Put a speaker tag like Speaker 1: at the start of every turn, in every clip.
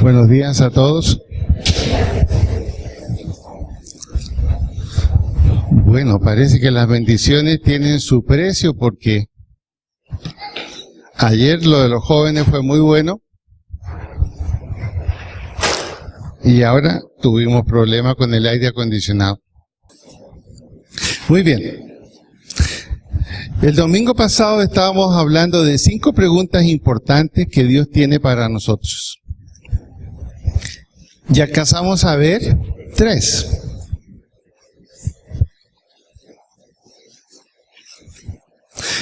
Speaker 1: Buenos días a todos. Bueno, parece que las bendiciones tienen su precio porque ayer lo de los jóvenes fue muy bueno y ahora tuvimos problemas con el aire acondicionado. Muy bien. El domingo pasado estábamos hablando de 5 preguntas importantes que Dios tiene para nosotros. Y alcanzamos a ver 3.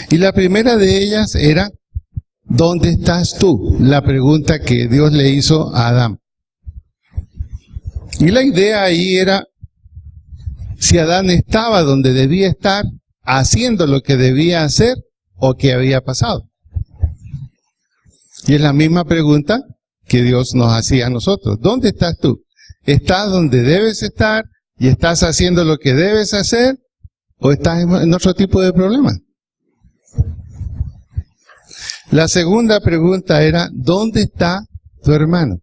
Speaker 1: Y la primera de ellas era, ¿dónde estás tú? La pregunta que Dios le hizo a Adán. Y la idea ahí era, si Adán estaba donde debía estar, haciendo lo que debía hacer, o qué había pasado. Y es la misma pregunta que Dios nos hacía a nosotros. ¿Dónde estás tú? ¿Estás donde debes estar y estás haciendo lo que debes hacer? ¿O estás en otro tipo de problema? La segunda pregunta era, ¿dónde está tu hermano?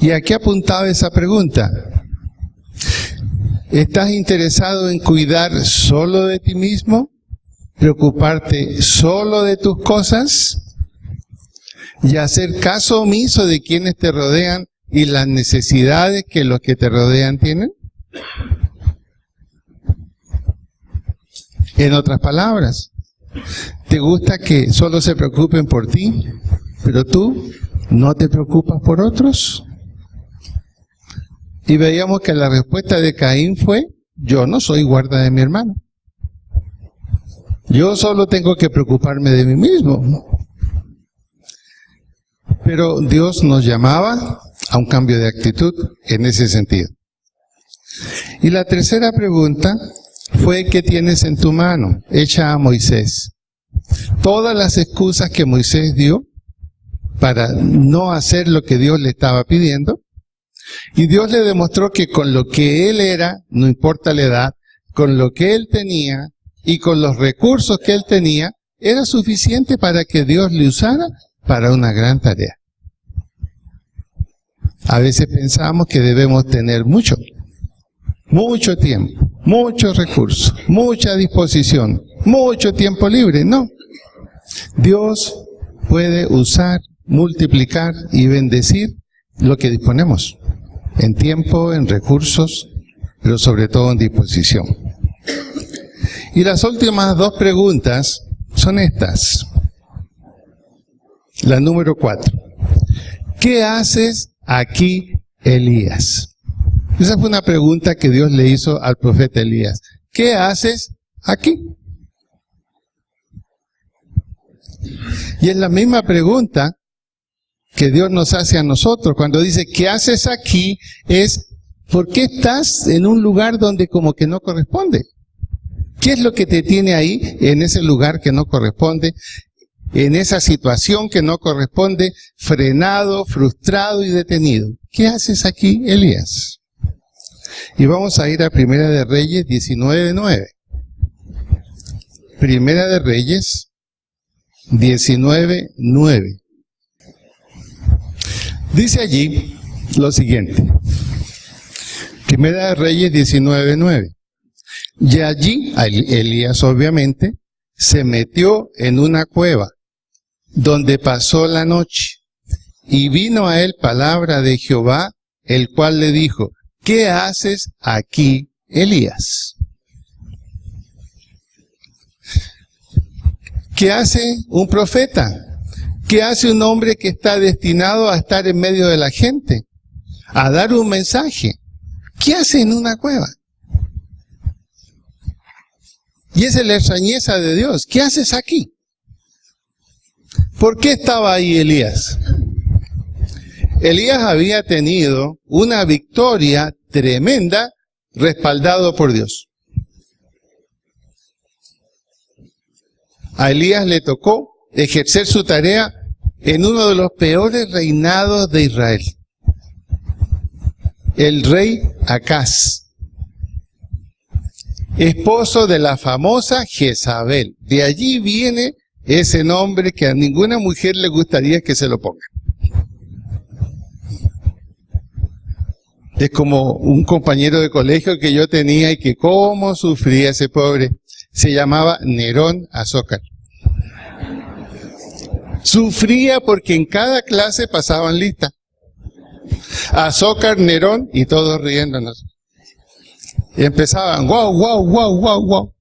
Speaker 1: ¿Y a qué apuntaba esa pregunta? ¿Estás interesado en cuidar solo de ti mismo? ¿Preocuparte solo de tus cosas? ¿Y hacer caso omiso de quienes te rodean y las necesidades que los que te rodean tienen? En otras palabras, ¿te gusta que solo se preocupen por ti, pero tú no te preocupas por otros? Y veíamos que la respuesta de Caín fue, yo no soy guarda de mi hermano. Yo solo tengo que preocuparme de mí mismo. Pero Dios nos llamaba a un cambio de actitud en ese sentido. Y la tercera pregunta fue, ¿qué tienes en tu mano? Hecha a Moisés. Todas las excusas que Moisés dio para no hacer lo que Dios le estaba pidiendo, y Dios le demostró que con lo que él era, no importa la edad, con lo que él tenía y con los recursos que él tenía, era suficiente para que Dios le usara para una gran tarea. A veces pensamos que debemos tener mucho tiempo, muchos recursos, mucha disposición, mucho tiempo libre. No. Dios puede usar, multiplicar y bendecir lo que disponemos. En tiempo, en recursos, pero sobre todo en disposición. Y las últimas 2 preguntas son estas. La número 4. ¿Qué haces aquí, Elías? Esa fue una pregunta que Dios le hizo al profeta Elías. ¿Qué haces aquí? Y es la misma pregunta que Dios nos hace a nosotros. Cuando dice, ¿qué haces aquí? Es, ¿por qué estás en un lugar donde como que no corresponde? ¿Qué es lo que te tiene ahí, en ese lugar que no corresponde? En esa situación que no corresponde, frenado, frustrado y detenido. ¿Qué haces aquí, Elías? Y vamos a ir a Primera de Reyes 19:9. Primera de Reyes 19:9. Dice allí lo siguiente. Primera de Reyes 19:9. Y allí, Elías obviamente, se metió en una cueva, donde pasó la noche. Y vino a él palabra de Jehová, el cual le dijo, ¿qué haces aquí, Elías? ¿Qué hace un profeta? ¿Qué hace un hombre que está destinado a estar en medio de la gente? A dar un mensaje. ¿Qué hace en una cueva? Y esa es la extrañeza de Dios. ¿Qué haces aquí? ¿Por qué estaba ahí Elías? Elías había tenido una victoria tremenda respaldado por Dios. A Elías le tocó ejercer su tarea en uno de los peores reinados de Israel. El rey Acaz, esposo de la famosa Jezabel. De allí viene ese nombre que a ninguna mujer le gustaría que se lo ponga. Es como un compañero de colegio que yo tenía y que cómo sufría ese pobre. Se llamaba Nerón Azócar. Sufría porque en cada clase pasaban lista. Azócar, Nerón y todos riéndonos. Y empezaban, wow, wow, wow, wow, wow.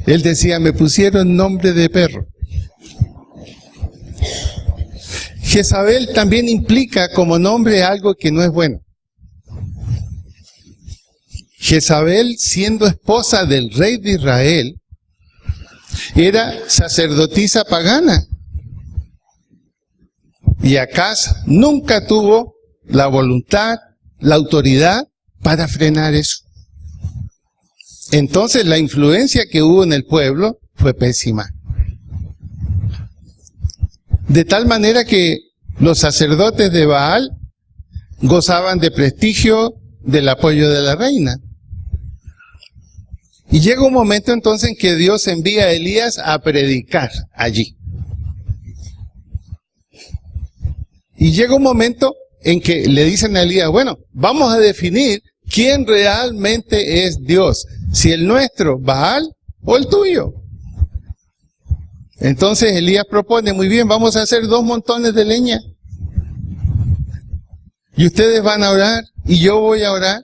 Speaker 1: Él decía, me pusieron nombre de perro. Jezabel también implica como nombre algo que no es bueno. Jezabel, siendo esposa del rey de Israel, era sacerdotisa pagana. Y Acaz nunca tuvo la voluntad, la autoridad para frenar eso. Entonces la influencia que hubo en el pueblo fue pésima. De tal manera que los sacerdotes de Baal gozaban de prestigio, del apoyo de la reina. Y llega un momento entonces en que Dios envía a Elías a predicar allí. Y llega un momento en que le dicen a Elías, bueno, vamos a definir quién realmente es Dios, si el nuestro, Baal, o el tuyo. Entonces Elías propone, muy bien, vamos a hacer 2 montones de leña. Y ustedes van a orar, y yo voy a orar.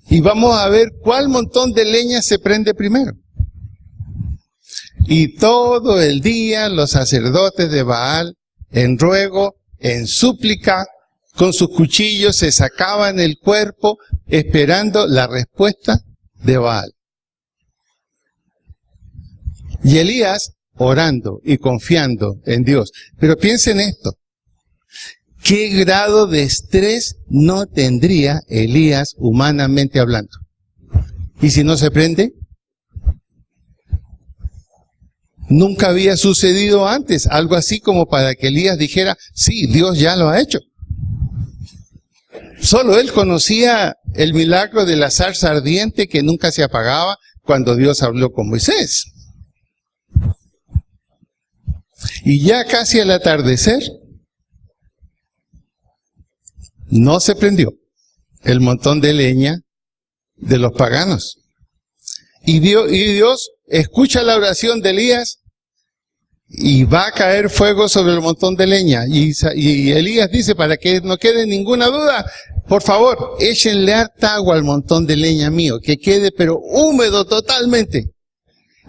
Speaker 1: Y vamos a ver cuál montón de leña se prende primero. Y todo el día los sacerdotes de Baal, en ruego, en súplica, con sus cuchillos se sacaban el cuerpo, esperando la respuesta de Baal. Y Elías orando y confiando en Dios. Pero piensen esto. ¿Qué grado de estrés no tendría Elías humanamente hablando? ¿Y si no se prende? Nunca había sucedido antes algo así como para que Elías dijera, sí, Dios ya lo ha hecho. Solo él conocía el milagro de la zarza ardiente que nunca se apagaba cuando Dios habló con Moisés. Y ya casi al atardecer, no se prendió el montón de leña de los paganos. Y Dios escucha la oración de Elías y va a caer fuego sobre el montón de leña. Y Elías dice, para que no quede ninguna duda, por favor, échenle harta agua al montón de leña mío, que quede pero húmedo totalmente.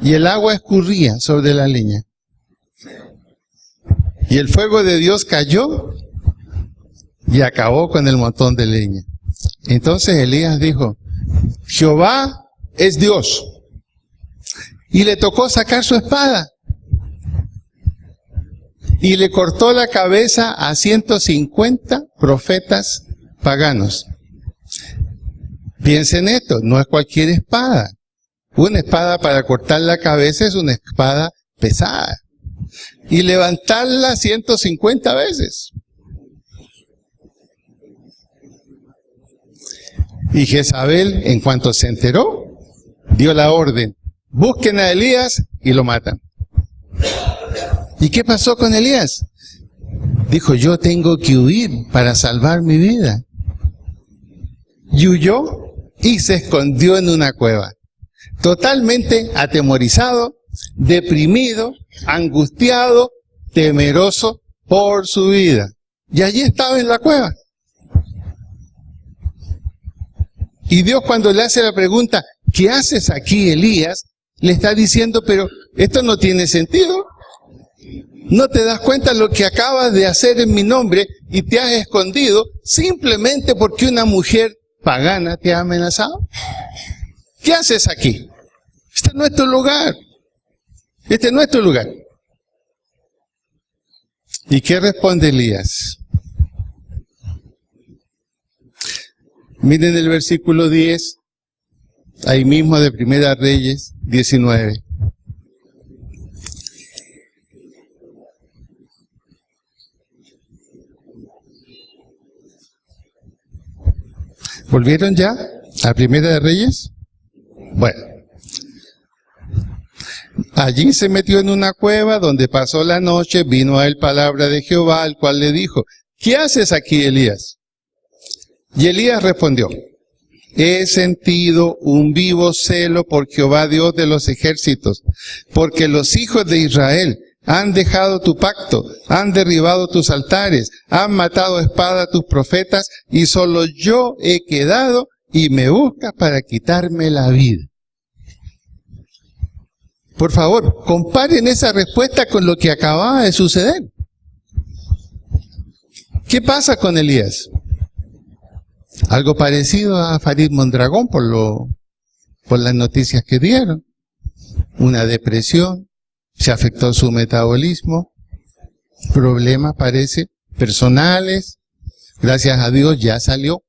Speaker 1: Y el agua escurría sobre la leña. Y el fuego de Dios cayó y acabó con el montón de leña. Entonces Elías dijo, Jehová es Dios. Y le tocó sacar su espada. Y le cortó la cabeza a 150 profetas paganos. Piensen esto, no es cualquier espada. Una espada para cortar la cabeza es una espada pesada. Y levantarla 150 veces. Y Jezabel, en cuanto se enteró, dio la orden, busquen a Elías y lo matan. ¿Y qué pasó con Elías? Dijo, yo tengo que huir para salvar mi vida. Y huyó y se escondió en una cueva. Totalmente atemorizado, deprimido, angustiado, temeroso por su vida. Y allí estaba en la cueva. Y Dios cuando le hace la pregunta, ¿qué haces aquí, Elías? Le está diciendo, pero esto no tiene sentido. ¿No te das cuenta lo que acabas de hacer en mi nombre y te has escondido simplemente porque una mujer pagana te ha amenazado? ¿Qué haces aquí? Este no es tu lugar. Este no es tu lugar. ¿Y qué responde Elías? Miren el versículo 10, ahí mismo de Primera Reyes 19. ¿Volvieron ya a Primera de Reyes? Bueno. Allí se metió en una cueva donde pasó la noche, vino a él palabra de Jehová, el cual le dijo, ¿qué haces aquí, Elías? Y Elías respondió, he sentido un vivo celo por Jehová Dios de los ejércitos, porque los hijos de Israel han dejado tu pacto, han derribado tus altares, han matado a espada a tus profetas, y solo yo he quedado y me buscas para quitarme la vida. Por favor, comparen esa respuesta con lo que acababa de suceder. ¿Qué pasa con Elías? Algo parecido a Farid Mondragón por las noticias que dieron. Una depresión, se afectó su metabolismo, problemas parece personales, gracias a Dios ya salió.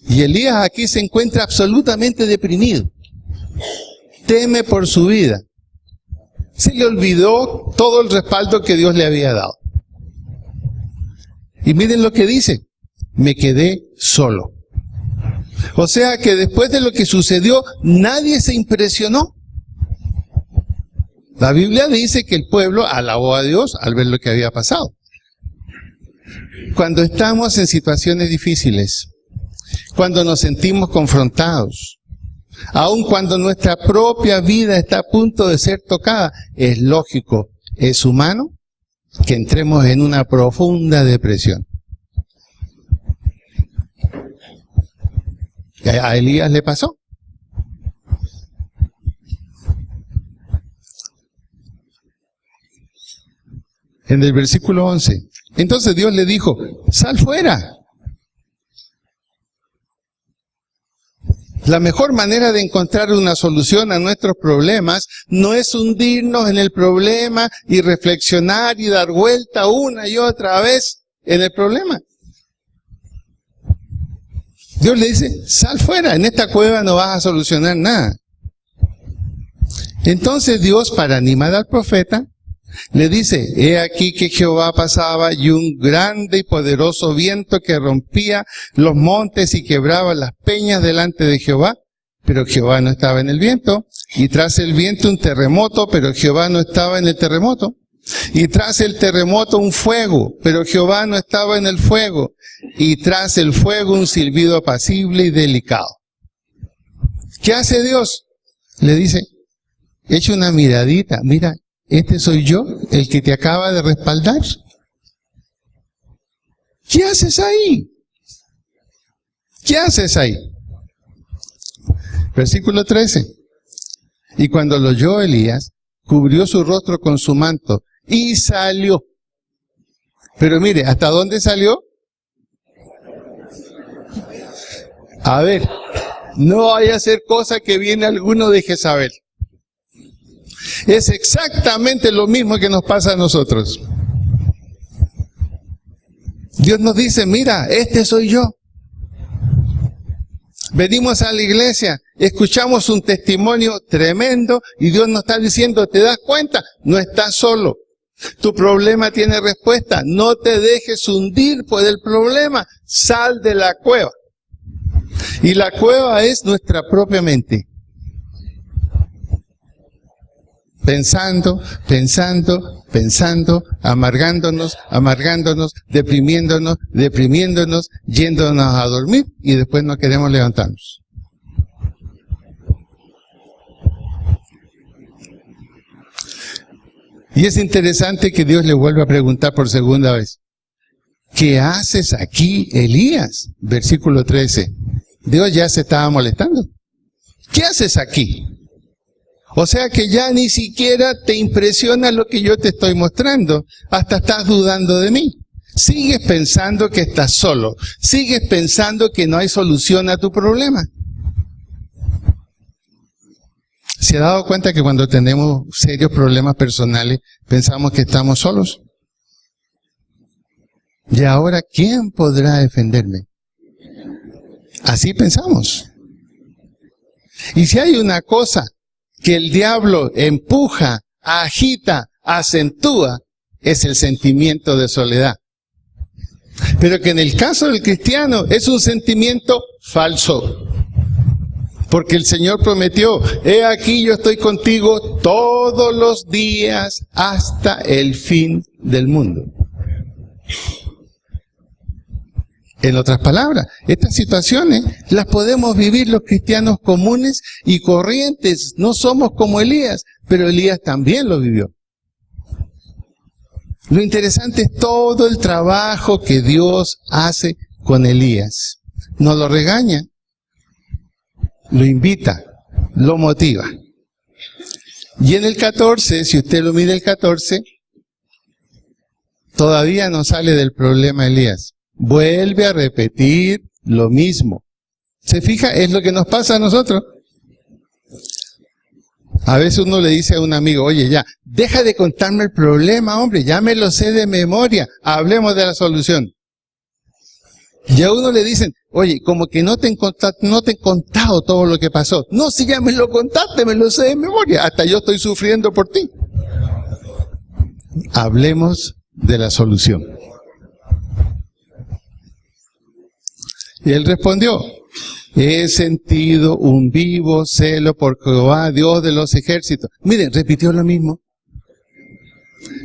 Speaker 1: Y Elías aquí se encuentra absolutamente deprimido, teme por su vida. Se le olvidó todo el respaldo que Dios le había dado. Y miren lo que dice, me quedé solo. O sea que después de lo que sucedió, nadie se impresionó. La Biblia dice que el pueblo alabó a Dios al ver lo que había pasado. Cuando estamos en situaciones difíciles, cuando nos sentimos confrontados, aun cuando nuestra propia vida está a punto de ser tocada, es lógico, es humano que entremos en una profunda depresión. A Elías le pasó. En el versículo 11, entonces Dios le dijo, sal fuera. La mejor manera de encontrar una solución a nuestros problemas no es hundirnos en el problema y reflexionar y dar vuelta una y otra vez en el problema. Dios le dice, sal fuera, en esta cueva no vas a solucionar nada. Entonces Dios, para animar al profeta, le dice, he aquí que Jehová pasaba y un grande y poderoso viento que rompía los montes y quebraba las peñas delante de Jehová, pero Jehová no estaba en el viento, y tras el viento un terremoto, pero Jehová no estaba en el terremoto, y tras el terremoto un fuego, pero Jehová no estaba en el fuego, y tras el fuego un silbido apacible y delicado. ¿Qué hace Dios? Le dice, echa una miradita, mira, este soy yo, el que te acaba de respaldar. ¿Qué haces ahí? ¿Qué haces ahí? Versículo 13. Y cuando lo oyó Elías, cubrió su rostro con su manto y salió. Pero mire, ¿hasta dónde salió? A ver, no vaya a ser cosa que viene alguno de Jezabel. Es exactamente lo mismo que nos pasa a nosotros. Dios nos dice, mira, este soy yo. Venimos a la iglesia, escuchamos un testimonio tremendo y Dios nos está diciendo, ¿te das cuenta? No estás solo. Tu problema tiene respuesta. No te dejes hundir por el problema. Sal de la cueva. Y la cueva es nuestra propia mente. Pensando, amargándonos, deprimiéndonos, yéndonos a dormir y después no queremos levantarnos. Y es interesante que Dios le vuelva a preguntar por segunda vez. ¿Qué haces aquí, Elías? Versículo 13. Dios ya se estaba molestando. ¿Qué haces aquí? O sea que ya ni siquiera te impresiona lo que yo te estoy mostrando. Hasta estás dudando de mí. Sigues pensando que estás solo. Sigues pensando que no hay solución a tu problema. ¿Se ha dado cuenta que cuando tenemos serios problemas personales pensamos que estamos solos? Y ahora, ¿quién podrá defenderme? Así pensamos. Y si hay una cosa que el diablo empuja, agita, acentúa, es el sentimiento de soledad. Pero que en el caso del cristiano es un sentimiento falso. Porque el Señor prometió, he aquí yo estoy contigo todos los días hasta el fin del mundo. En otras palabras, estas situaciones las podemos vivir los cristianos comunes y corrientes. No somos como Elías, pero Elías también lo vivió. Lo interesante es todo el trabajo que Dios hace con Elías. No lo regaña, lo invita, lo motiva. Y en el 14, si usted lo mide el 14, todavía no sale del problema Elías. Vuelve a repetir lo mismo. ¿Se fija? Es lo que nos pasa a nosotros. A veces uno le dice a un amigo, oye, ya, deja de contarme el problema, hombre, ya me lo sé de memoria, hablemos de la solución. Y a uno le dicen, oye, como que no te he contado todo lo que pasó. No, si ya me lo contaste, me lo sé de memoria, hasta yo estoy sufriendo por ti. Hablemos de la solución. Y él respondió, he sentido un vivo celo por Jehová, Dios de los ejércitos. Miren, repitió lo mismo.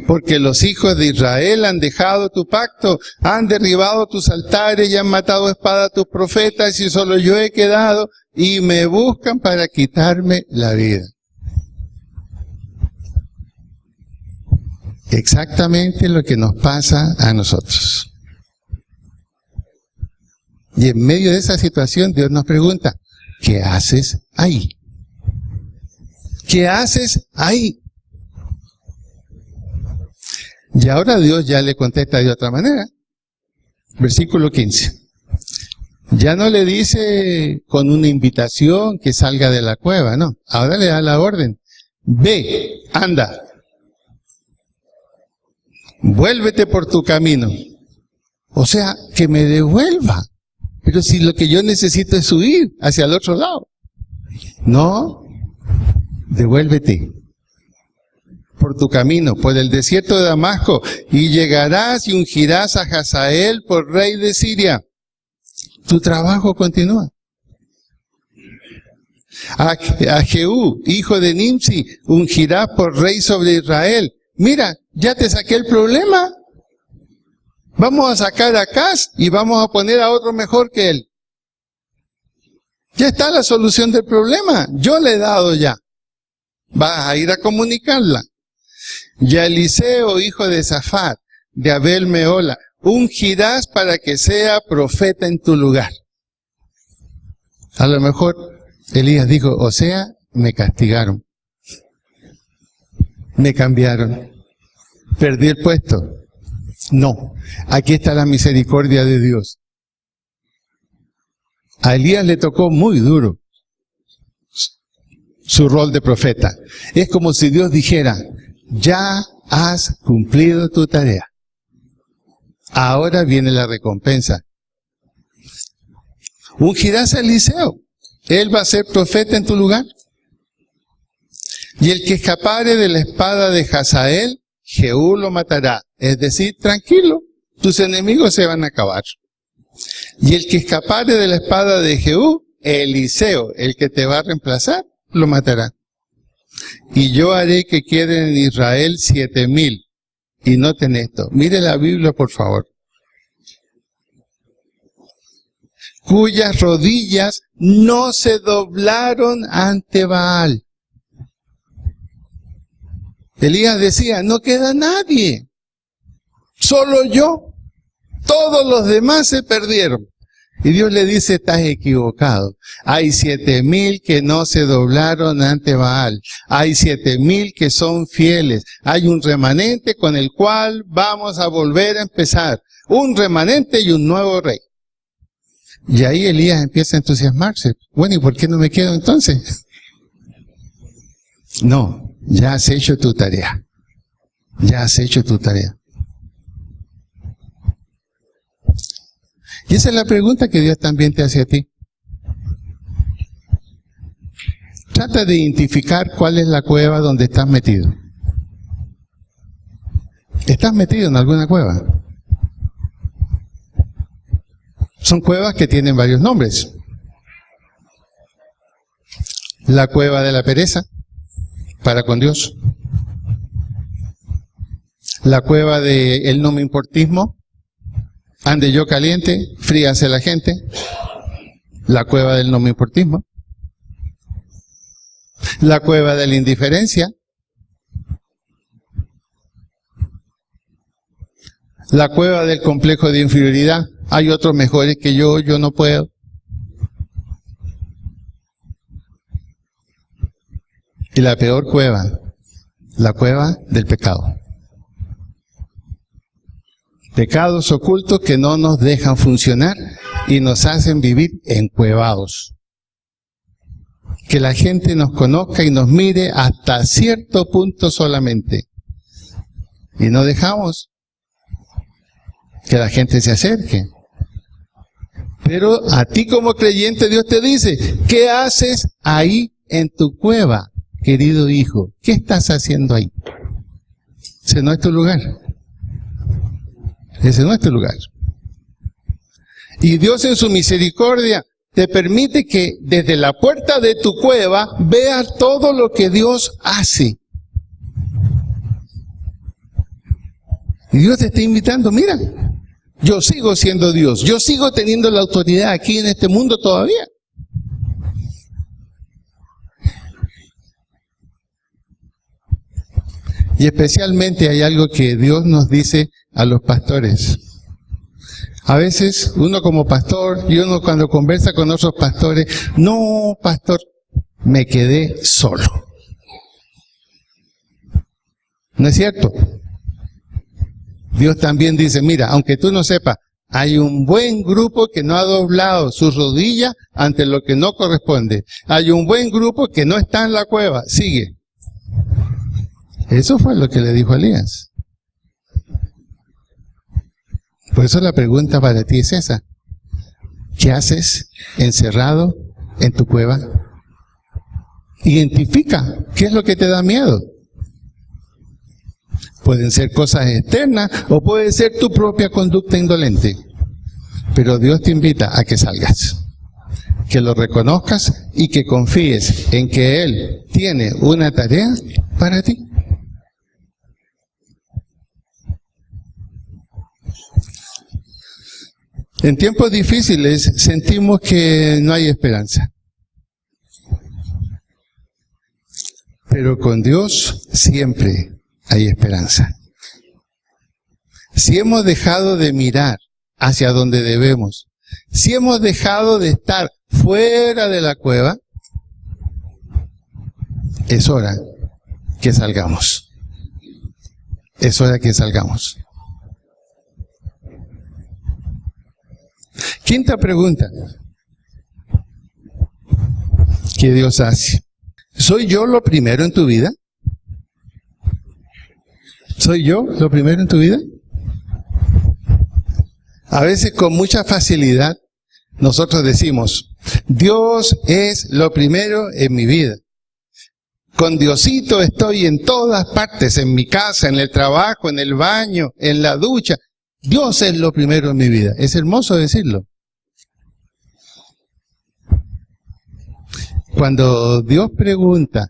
Speaker 1: Porque los hijos de Israel han dejado tu pacto, han derribado tus altares y han matado a espada a tus profetas, y solo yo he quedado, y me buscan para quitarme la vida. Exactamente lo que nos pasa a nosotros. Y en medio de esa situación Dios nos pregunta, ¿qué haces ahí? ¿Qué haces ahí? Y ahora Dios ya le contesta de otra manera. Versículo 15. Ya no le dice con una invitación que salga de la cueva, no. Ahora le da la orden. Ve, anda. Vuélvete por tu camino. O sea, que me devuelva. Pero si lo que yo necesito es huir hacia el otro lado. No, devuélvete por tu camino, por el desierto de Damasco, y llegarás y ungirás a Hazael por rey de Siria. Tu trabajo continúa. A Jehú, hijo de Nimsi, ungirás por rey sobre Israel. Mira, ya te saqué el problema. Vamos a sacar a Acaz y vamos a poner a otro mejor que él. Ya está la solución del problema. Yo le he dado ya. Vas a ir a comunicarla. Y a Eliseo, hijo de Safat, de Abel Mehola, ungirás para que sea profeta en tu lugar. A lo mejor Elías dijo, o sea, me castigaron. Me cambiaron. Perdí el puesto. No, aquí está la misericordia de Dios. A Elías le tocó muy duro su rol de profeta. Es como si Dios dijera, ya has cumplido tu tarea. Ahora viene la recompensa. Ungirás a Eliseo. Él va a ser profeta en tu lugar. Y el que escapare de la espada de Hazael, Jehú lo matará. Es decir, tranquilo, tus enemigos se van a acabar. Y el que escapare de la espada de Jehú, Eliseo, el que te va a reemplazar, lo matará. Y yo haré que queden en Israel 7,000. Y noten esto, mire la Biblia por favor. Cuyas rodillas no se doblaron ante Baal. Elías decía, no queda nadie. Solo yo. Todos los demás se perdieron. Y Dios le dice, estás equivocado. Hay 7,000 que no se doblaron ante Baal. Hay 7,000 que son fieles. Hay un remanente con el cual vamos a volver a empezar. Un remanente y un nuevo rey. Y ahí Elías empieza a entusiasmarse. Bueno, ¿y por qué no me quedo entonces? No, ya has hecho tu tarea. Ya has hecho tu tarea. Y esa es la pregunta que Dios también te hace a ti. Trata de identificar cuál es la cueva donde estás metido. ¿Estás metido en alguna cueva? Son cuevas que tienen varios nombres. La cueva de la pereza, para con Dios. La cueva de el no me importismo, ande yo caliente, fríase la gente. La cueva del no me importismo. La cueva de la indiferencia. La cueva del complejo de inferioridad. Hay otros mejores que yo no puedo. Y la peor cueva, la cueva del pecado. Pecados ocultos que no nos dejan funcionar y nos hacen vivir encuevados. Que la gente nos conozca y nos mire hasta cierto punto solamente. Y no dejamos que la gente se acerque. Pero a ti como creyente Dios te dice, ¿qué haces ahí en tu cueva, querido hijo? ¿Qué estás haciendo ahí? Ese no es tu lugar. Ese no es tu lugar. Y Dios en su misericordia te permite que desde la puerta de tu cueva veas todo lo que Dios hace. Y Dios te está invitando, mira, yo sigo siendo Dios, yo sigo teniendo la autoridad aquí en este mundo todavía. Y especialmente hay algo que Dios nos dice a los pastores. A veces uno como pastor y uno cuando conversa con otros pastores, no, pastor, me quedé solo. ¿No es cierto? Dios también dice, mira, aunque tú no sepas, hay un buen grupo que no ha doblado sus rodillas ante lo que no corresponde. Hay un buen grupo que no está en la cueva, sigue. Eso fue lo que le dijo a Elías. Por eso la pregunta para ti es esa. ¿Qué haces encerrado en tu cueva? Identifica qué es lo que te da miedo. Pueden ser cosas externas o puede ser tu propia conducta indolente. Pero Dios te invita a que salgas, que lo reconozcas y que confíes en que Él tiene una tarea para ti. En tiempos difíciles sentimos que no hay esperanza. Pero con Dios siempre hay esperanza. Si hemos dejado de mirar hacia donde debemos, si hemos dejado de estar fuera de la cueva, es hora que salgamos. Es hora que salgamos. Quinta pregunta que Dios hace. ¿Soy yo lo primero en tu vida? ¿Soy yo lo primero en tu vida? A veces con mucha facilidad nosotros decimos, Dios es lo primero en mi vida. Con Diosito estoy en todas partes, en mi casa, en el trabajo, en el baño, en la ducha. Dios es lo primero en mi vida. Es hermoso decirlo. Cuando Dios pregunta,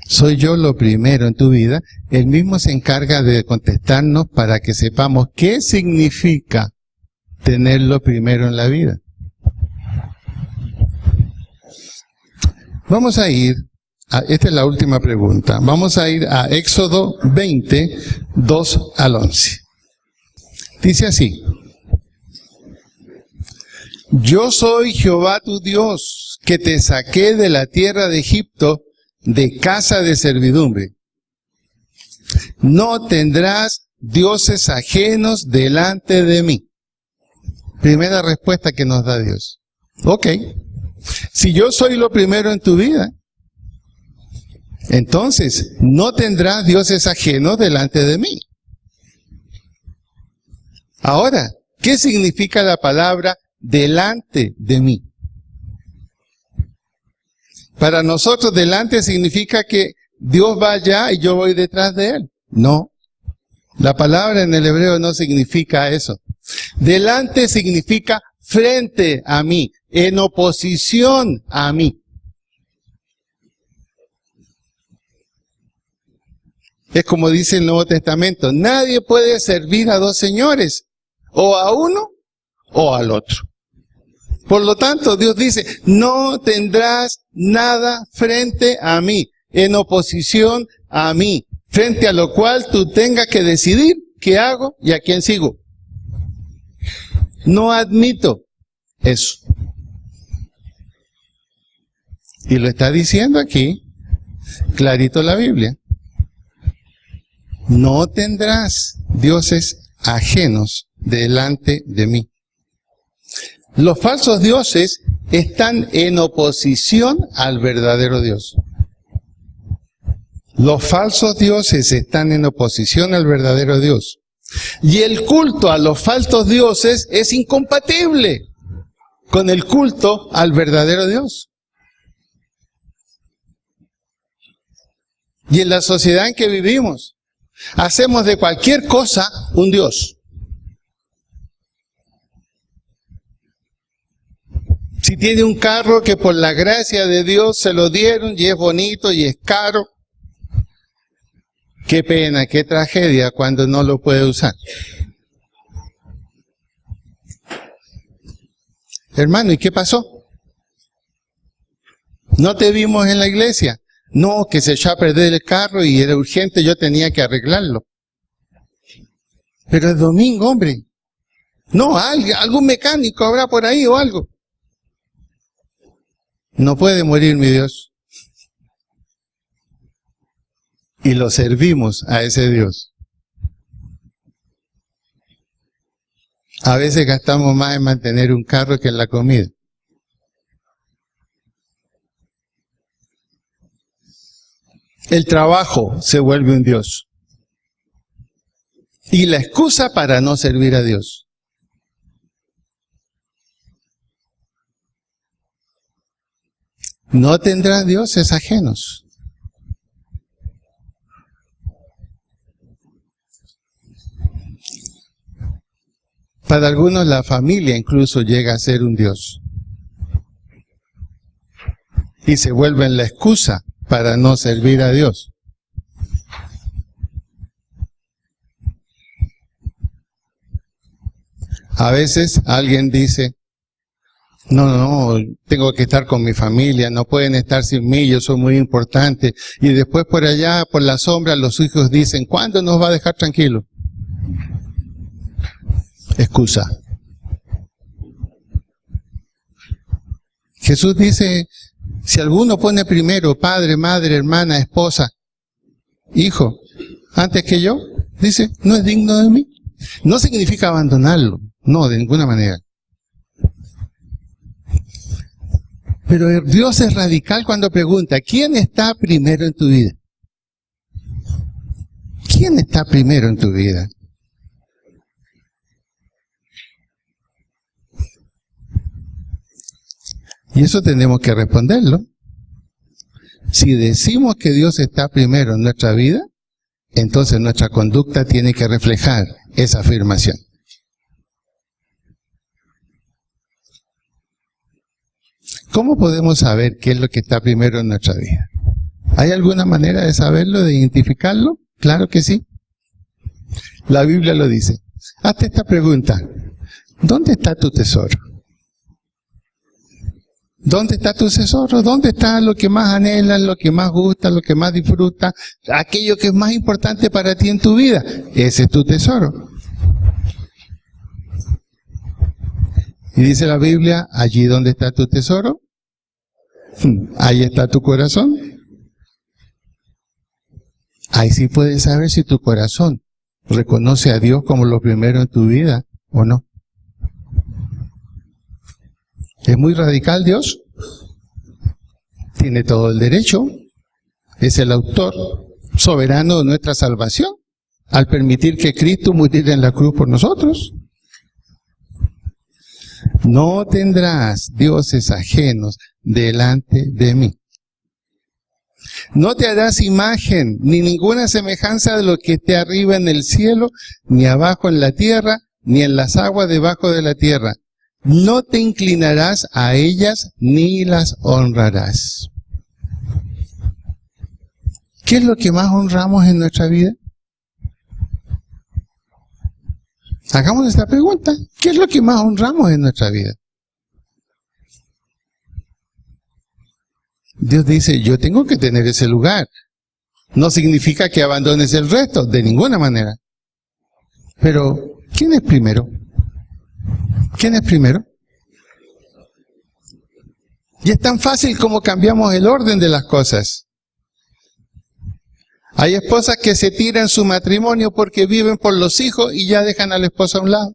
Speaker 1: ¿soy yo lo primero en tu vida? Él mismo se encarga de contestarnos para que sepamos qué significa tenerlo primero en la vida. Vamos a ir, esta es la última pregunta, vamos a ir a Éxodo 20, 2 al 11. Dice así, yo soy Jehová tu Dios, que te saqué de la tierra de Egipto, de casa de servidumbre. No tendrás dioses ajenos delante de mí. Primera respuesta que nos da Dios. Ok, si yo soy lo primero en tu vida, entonces no tendrás dioses ajenos delante de mí. Ahora, ¿qué significa la palabra delante de mí? Para nosotros delante significa que Dios va allá y yo voy detrás de Él. No, la palabra en el hebreo no significa eso. Delante significa frente a mí, en oposición a mí. Es como dice el Nuevo Testamento, nadie puede servir a dos señores, o a uno o al otro. Por lo tanto, Dios dice, no tendrás nada frente a mí, en oposición a mí, frente a lo cual tú tengas que decidir qué hago y a quién sigo. No admito eso. Y lo está diciendo aquí, clarito la Biblia. No tendrás dioses ajenos delante de mí. Los falsos dioses están en oposición al verdadero Dios. Los falsos dioses están en oposición al verdadero Dios. Y el culto a los falsos dioses es incompatible con el culto al verdadero Dios. Y en la sociedad en que vivimos, hacemos de cualquier cosa un Dios. Si tiene un carro que por la gracia de Dios se lo dieron y es bonito y es caro, qué pena, qué tragedia cuando no lo puede usar. Hermano, ¿y qué pasó? ¿No te vimos en la iglesia? No, que se echó a perder el carro y era urgente, yo tenía que arreglarlo. Pero es domingo, hombre. No, algún mecánico habrá por ahí o algo. No puede morir mi Dios. Y lo servimos a ese Dios. A veces gastamos más en mantener un carro que en la comida. El trabajo se vuelve un Dios. Y la excusa para no servir a Dios. No tendrás dioses ajenos. Para algunos la familia incluso llega a ser un Dios. Y se vuelven la excusa para no servir a Dios. A veces alguien dice, no, tengo que estar con mi familia, no pueden estar sin mí, yo soy muy importante. Y después por allá, por la sombra, los hijos dicen, ¿cuándo nos va a dejar tranquilos? Excusa. Jesús dice, si alguno pone primero padre, madre, hermana, esposa, hijo, antes que yo, dice, no es digno de mí. No significa abandonarlo, no, de ninguna manera. Pero Dios es radical cuando pregunta, ¿quién está primero en tu vida? ¿Quién está primero en tu vida? Y eso tenemos que responderlo. Si decimos que Dios está primero en nuestra vida, entonces nuestra conducta tiene que reflejar esa afirmación. ¿Cómo podemos saber qué es lo que está primero en nuestra vida? ¿Hay alguna manera de saberlo, de identificarlo? Claro que sí. La Biblia lo dice. Hazte esta pregunta. ¿Dónde está tu tesoro? ¿Dónde está tu tesoro? ¿Dónde está lo que más anhelas, lo que más gusta, lo que más disfrutas? Aquello que es más importante para ti en tu vida. Ese es tu tesoro. Y dice la Biblia, allí donde está tu tesoro, ahí está tu corazón. Ahí sí puedes saber si tu corazón reconoce a Dios como lo primero en tu vida o no. ¿Es muy radical Dios? Tiene todo el derecho. Es el autor soberano de nuestra salvación al permitir que Cristo muriera en la cruz por nosotros. No tendrás dioses ajenos delante de mí. No te harás imagen ni ninguna semejanza de lo que esté arriba en el cielo, ni abajo en la tierra, ni en las aguas debajo de la tierra. No te inclinarás a ellas ni las honrarás. ¿Qué es lo que más honramos en nuestra vida? Hagamos esta pregunta. ¿Qué es lo que más honramos en nuestra vida? Dios dice, yo tengo que tener ese lugar. No significa que abandones el resto, de ninguna manera. Pero, ¿quién es primero? ¿Quién es primero? Y es tan fácil como cambiamos el orden de las cosas. Hay esposas que se tiran su matrimonio porque viven por los hijos y ya dejan a la esposa a un lado.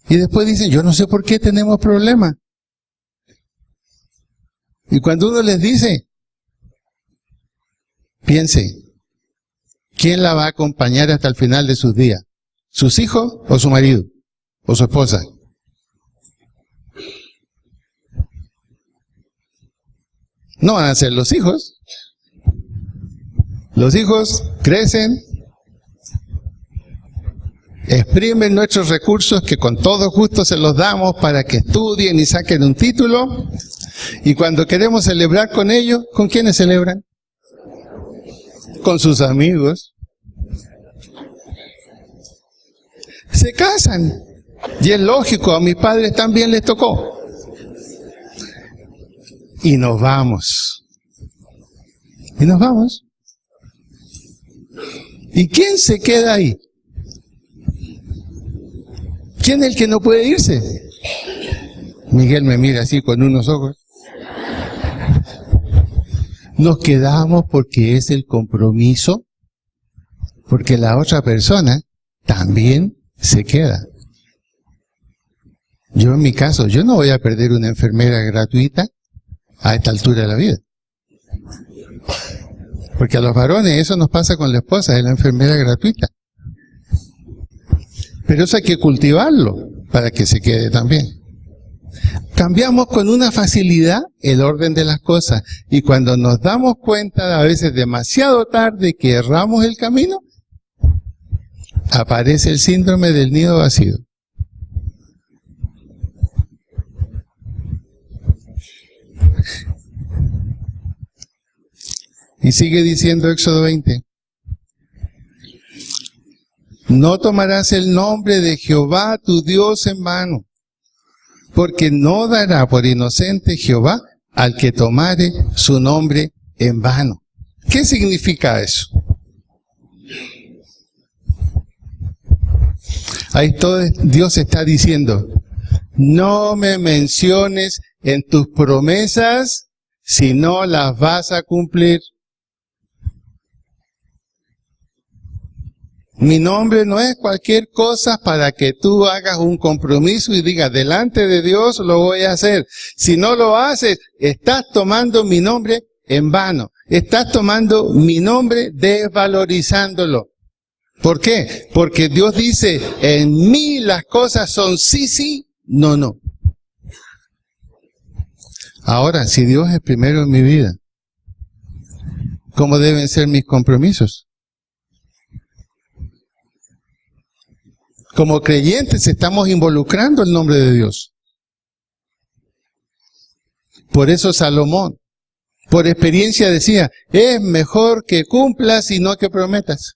Speaker 1: Y después dicen, yo no sé por qué tenemos problemas. Y cuando uno les dice, piense, ¿quién la va a acompañar hasta el final de sus días? ¿Sus hijos o su marido? ¿O su esposa? No van a ser los hijos. Los hijos crecen, exprimen nuestros recursos que con todo gusto se los damos para que estudien y saquen un título. Y cuando queremos celebrar con ellos, ¿con quiénes celebran? Con sus amigos. Se casan. Y es lógico, a mis padres también les tocó. Y nos vamos. Y nos vamos. ¿Y quién se queda ahí? ¿Quién es el que no puede irse? Miguel me mira así con unos ojos. Nos quedamos porque es el compromiso, porque la otra persona también se queda. Yo en mi caso, yo no voy a perder una enfermera gratuita a esta altura de la vida. Porque a los varones eso nos pasa con la esposa, es la enfermera gratuita. Pero eso hay que cultivarlo para que se quede también. Cambiamos con una facilidad el orden de las cosas y cuando nos damos cuenta, a veces demasiado tarde, que erramos el camino, aparece el síndrome del nido vacío. Y sigue diciendo Éxodo 20. No tomarás el nombre de Jehová tu Dios en vano, porque no dará por inocente Jehová al que tomare su nombre en vano. ¿Qué significa eso? Ahí todo Dios está diciendo, no me menciones en tus promesas si no las vas a cumplir. Mi nombre no es cualquier cosa para que tú hagas un compromiso y digas, delante de Dios lo voy a hacer. Si no lo haces, estás tomando mi nombre en vano. Estás tomando mi nombre desvalorizándolo. ¿Por qué? Porque Dios dice, en mí las cosas son sí, sí, no, no. Ahora, si Dios es primero en mi vida, ¿cómo deben ser mis compromisos? Como creyentes estamos involucrando el nombre de Dios. Por eso Salomón, por experiencia decía, es mejor que cumplas y no que prometas.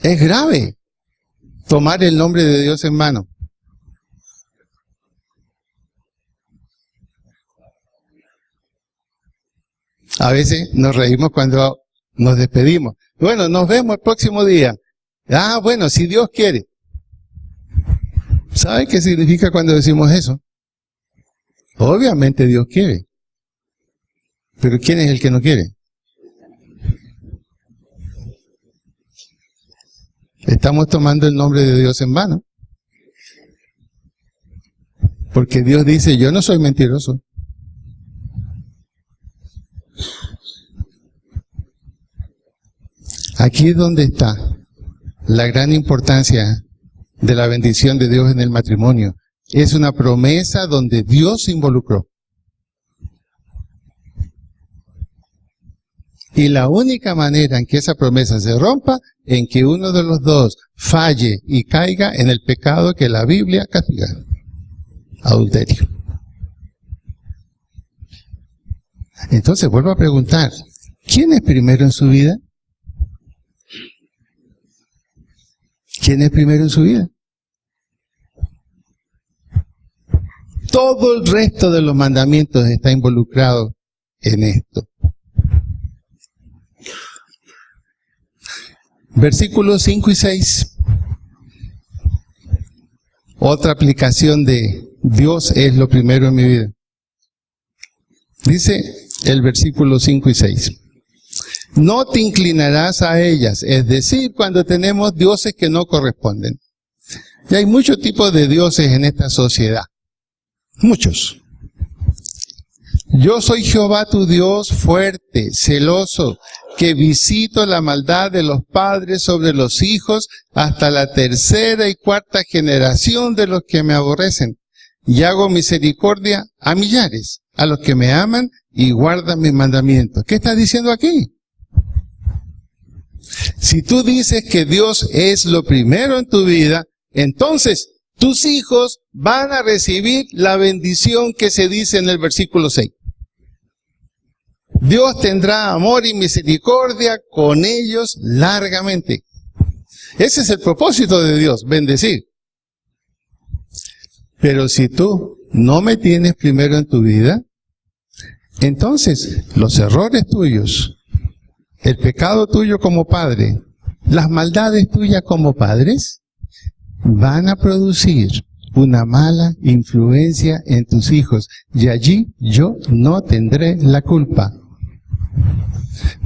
Speaker 1: Es grave tomar el nombre de Dios en vano. A veces nos reímos cuando nos despedimos. Bueno, nos vemos el próximo día. Ah, bueno, si Dios quiere. ¿Sabe qué significa cuando decimos eso? Obviamente Dios quiere. Pero ¿quién es el que no quiere? Estamos tomando el nombre de Dios en vano. Porque Dios dice, yo no soy mentiroso. Aquí es donde está la gran importancia de la bendición de Dios en el matrimonio. Es una promesa donde Dios se involucró. Y la única manera en que esa promesa se rompa, en que uno de los dos falle y caiga en el pecado que la Biblia castiga. Adulterio. Entonces vuelvo a preguntar, ¿quién es primero en su vida? ¿Quién es primero en su vida? Todo el resto de los mandamientos está involucrado en esto. Versículos 5 y 6. Otra aplicación de Dios es lo primero en mi vida. Dice el versículo 5 y 6. No te inclinarás a ellas, es decir, cuando tenemos dioses que no corresponden. Y hay muchos tipos de dioses en esta sociedad. Muchos. Yo soy Jehová tu Dios fuerte, celoso, que visito la maldad de los padres sobre los hijos hasta la tercera y cuarta generación de los que me aborrecen. Y hago misericordia a millares, a los que me aman y guardan mis mandamientos. ¿Qué está diciendo aquí? Si tú dices que Dios es lo primero en tu vida, entonces tus hijos van a recibir la bendición que se dice en el versículo 6. Dios tendrá amor y misericordia con ellos largamente. Ese es el propósito de Dios, bendecir. Pero si tú no me tienes primero en tu vida, entonces los errores tuyos, el pecado tuyo como padre, las maldades tuyas como padres, van a producir una mala influencia en tus hijos. Y allí yo no tendré la culpa.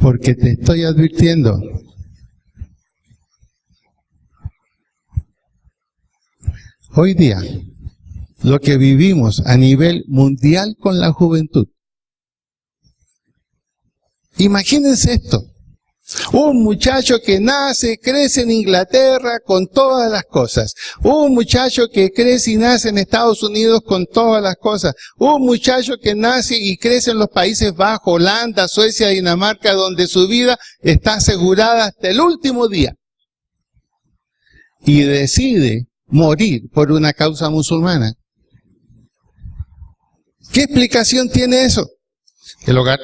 Speaker 1: Porque te estoy advirtiendo. Hoy día, lo que vivimos a nivel mundial con la juventud. Imagínense esto. Un muchacho que nace, crece en Inglaterra con todas las cosas. Un muchacho que crece y nace en Estados Unidos con todas las cosas. Un muchacho que nace y crece en los Países Bajos, Holanda, Suecia, Dinamarca, donde su vida está asegurada hasta el último día. Y decide morir por una causa musulmana. ¿Qué explicación tiene eso? El hogar.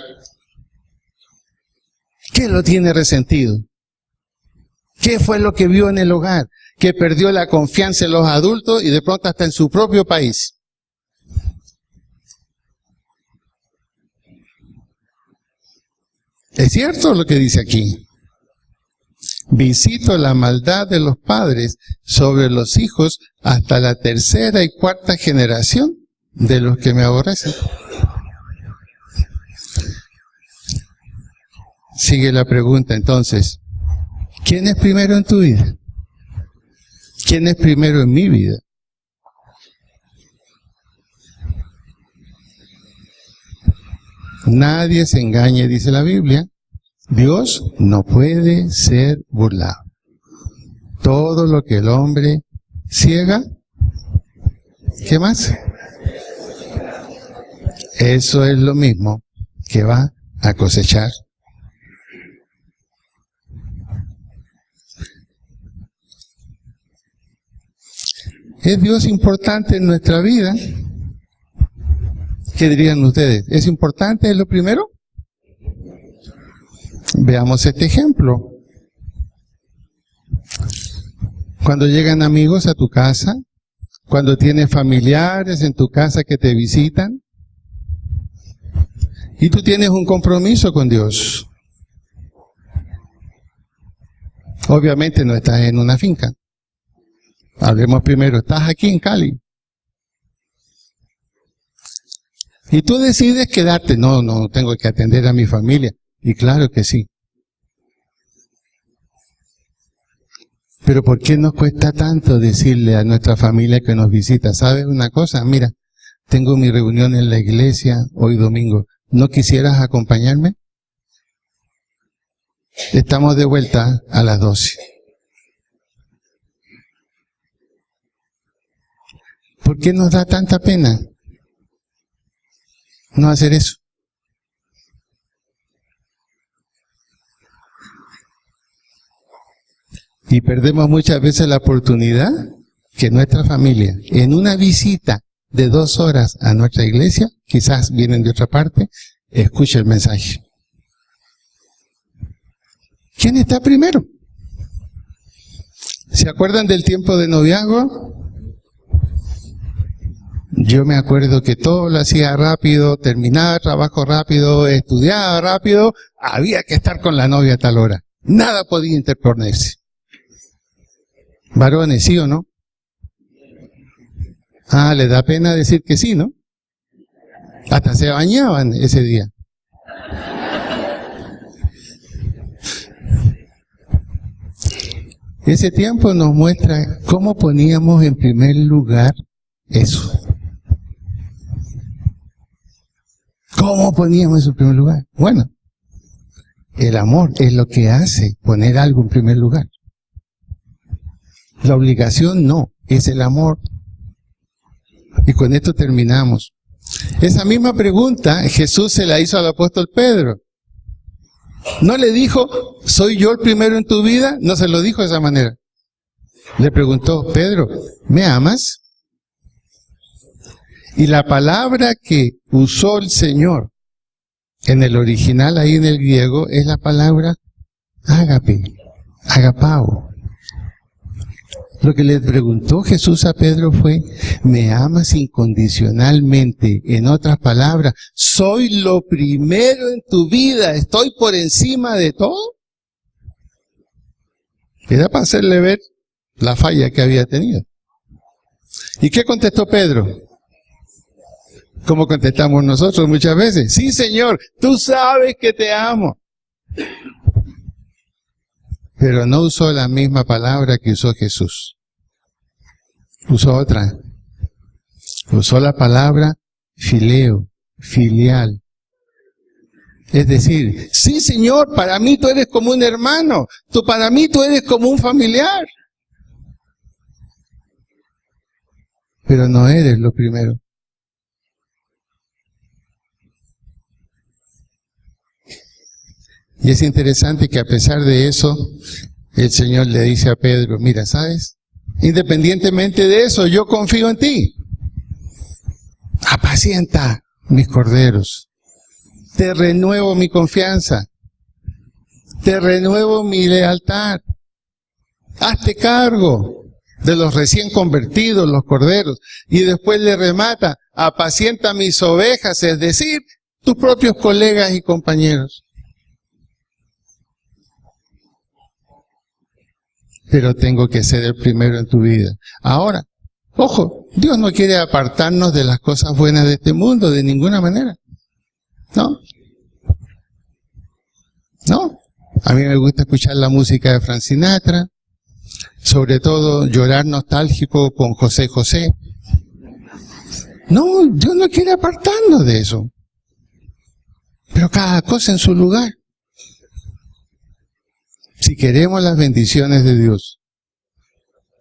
Speaker 1: ¿Qué lo tiene resentido? ¿Qué fue lo que vio en el hogar? Que perdió la confianza en los adultos y de pronto hasta en su propio país. Es cierto lo que dice aquí. Visito la maldad de los padres sobre los hijos hasta la tercera y cuarta generación de los que me aborrecen. Sigue la pregunta entonces, ¿quién es primero en tu vida? ¿Quién es primero en mi vida? Nadie se engañe, dice la Biblia. Dios no puede ser burlado. Todo lo que el hombre ciega, ¿qué más? Eso es lo mismo que va a cosechar. ¿Es Dios importante en nuestra vida? ¿Qué dirían ustedes? ¿Es importante lo primero? Veamos este ejemplo. Cuando llegan amigos a tu casa, cuando tienes familiares en tu casa que te visitan, y tú tienes un compromiso con Dios. Obviamente no estás en una finca. Hablemos primero, estás aquí en Cali. Y tú decides quedarte. No, tengo que atender a mi familia. Y claro que sí. Pero ¿por qué nos cuesta tanto decirle a nuestra familia que nos visita? ¿Sabes una cosa? Mira, tengo mi reunión en la iglesia hoy domingo. ¿No quisieras acompañarme? Estamos de vuelta a las 12. ¿Por qué nos da tanta pena no hacer eso? Y perdemos muchas veces la oportunidad que nuestra familia, en una visita de 2 horas a nuestra iglesia, quizás vienen de otra parte, escuche el mensaje. ¿Quién está primero? ¿Se acuerdan del tiempo de noviazgo? Yo me acuerdo que todo lo hacía rápido, terminaba el trabajo rápido, estudiaba rápido, había que estar con la novia a tal hora. Nada podía interponerse. Varones, ¿sí o no? Les da pena decir que sí, ¿no? Hasta se bañaban ese día. Ese tiempo nos muestra cómo poníamos en primer lugar eso. ¿Cómo poníamos eso en primer lugar? Bueno, el amor es lo que hace poner algo en primer lugar. La obligación no, es el amor. Y con esto terminamos. Esa misma pregunta Jesús se la hizo al apóstol Pedro. No le dijo, ¿soy yo el primero en tu vida? No se lo dijo de esa manera. Le preguntó, Pedro, ¿me amas? Y la palabra que usó el Señor en el original, ahí en el griego, es la palabra ágape, agapao. Lo que le preguntó Jesús a Pedro fue, ¿me amas incondicionalmente? En otras palabras, ¿soy lo primero en tu vida? ¿Estoy por encima de todo? Era para hacerle ver la falla que había tenido. ¿Y qué contestó Pedro? Como contestamos nosotros muchas veces. Sí, Señor, tú sabes que te amo. Pero no usó la misma palabra que usó Jesús. Usó otra. Usó la palabra fileo, filial. Es decir, sí, Señor, para mí tú eres como un hermano. Para mí tú eres como un familiar. Pero no eres lo primero. Y es interesante que a pesar de eso, el Señor le dice a Pedro, mira, ¿sabes? Independientemente de eso, yo confío en ti. Apacienta mis corderos. Te renuevo mi confianza. Te renuevo mi lealtad. Hazte cargo de los recién convertidos, los corderos. Y después le remata, apacienta mis ovejas, es decir, tus propios colegas y compañeros. Pero tengo que ser el primero en tu vida. Ahora, ojo, Dios no quiere apartarnos de las cosas buenas de este mundo, de ninguna manera. ¿No? ¿No? A mí me gusta escuchar la música de Frank Sinatra, sobre todo llorar nostálgico con José José. No, Dios no quiere apartarnos de eso. Pero cada cosa en su lugar. Si queremos las bendiciones de Dios,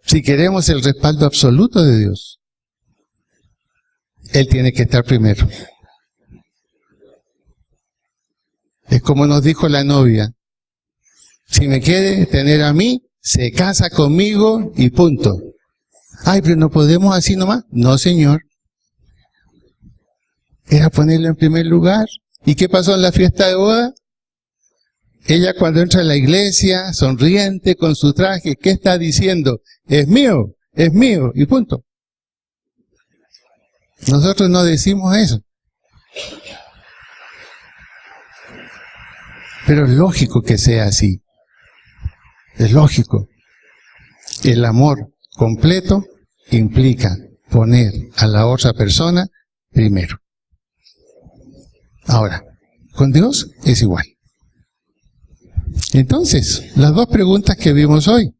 Speaker 1: si queremos el respaldo absoluto de Dios, Él tiene que estar primero. Es como nos dijo la novia, si me quiere tener a mí, se casa conmigo y punto. Ay, pero no podemos así nomás. No, Señor. Era ponerlo en primer lugar. ¿Y qué pasó en la fiesta de boda? Ella cuando entra a la iglesia, sonriente, con su traje, ¿qué está diciendo? Es mío, y punto. Nosotros no decimos eso. Pero es lógico que sea así. Es lógico. El amor completo implica poner a la otra persona primero. Ahora, con Dios es igual. Entonces, las dos preguntas que vimos hoy.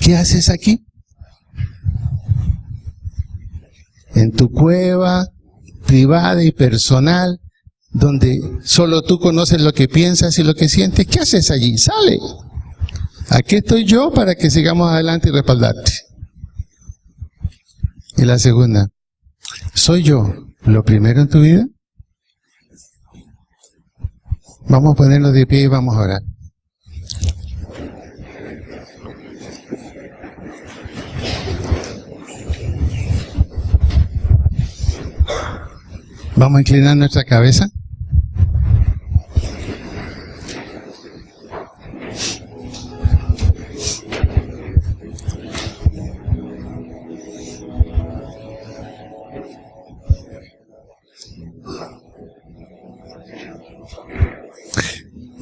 Speaker 1: ¿Qué haces aquí? En tu cueva privada y personal, donde solo tú conoces lo que piensas y lo que sientes, ¿qué haces allí? Sale. Aquí estoy yo para que sigamos adelante y respaldarte. Y la segunda, ¿soy yo lo primero en tu vida? Vamos a ponernos de pie y vamos a orar. Vamos a inclinar nuestra cabeza.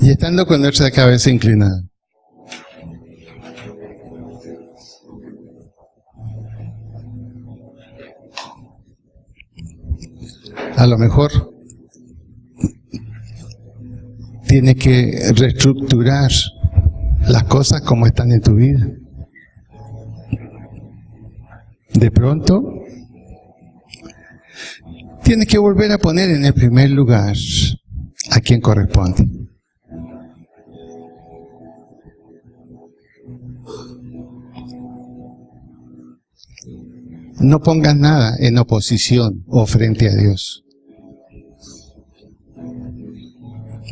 Speaker 1: Y estando con nuestra cabeza inclinada, a lo mejor tienes que reestructurar las cosas como están en tu vida. De pronto, tienes que volver a poner en el primer lugar a quien corresponde. No pongas nada en oposición o frente a Dios.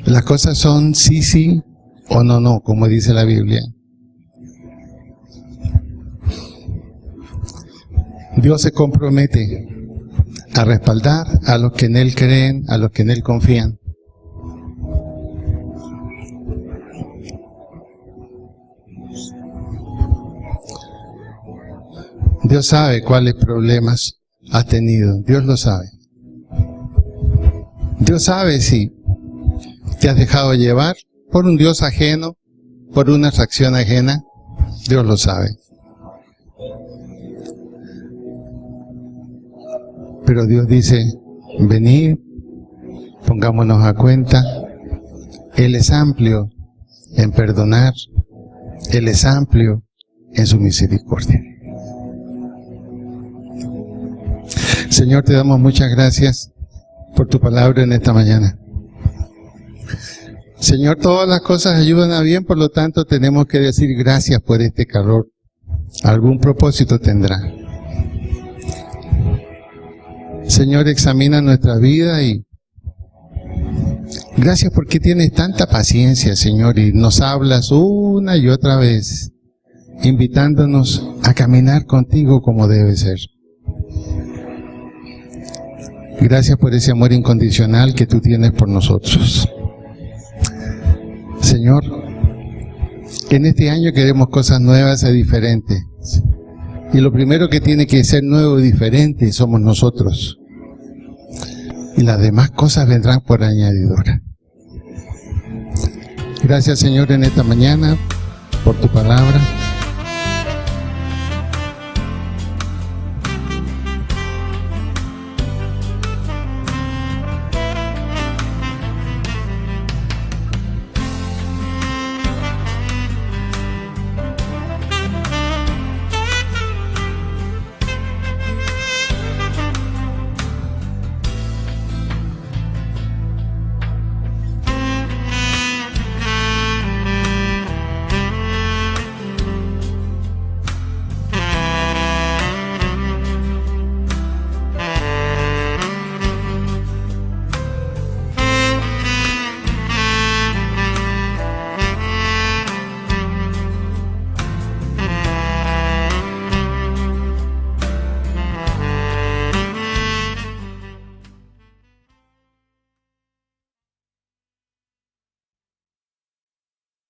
Speaker 1: Las cosas son sí o no, como dice la Biblia. Dios se compromete a respaldar a los que en Él creen, a los que en Él confían. Dios sabe cuáles problemas has tenido. Dios lo sabe. Dios sabe si te has dejado llevar por un Dios ajeno, por una atracción ajena. Dios lo sabe. Pero Dios dice, venid, pongámonos a cuenta. Él es amplio en perdonar. Él es amplio en su misericordia. Señor, te damos muchas gracias por tu palabra en esta mañana. Señor, todas las cosas ayudan a bien, por lo tanto tenemos que decir gracias por este calor. Algún propósito tendrá. Señor, examina nuestra vida y gracias porque tienes tanta paciencia, Señor, y nos hablas una y otra vez, invitándonos a caminar contigo como debe ser. Gracias por ese amor incondicional que tú tienes por nosotros. Señor, en este año queremos cosas nuevas y diferentes. Y lo primero que tiene que ser nuevo y diferente somos nosotros. Y las demás cosas vendrán por añadidura. Gracias, Señor, en esta mañana por tu palabra.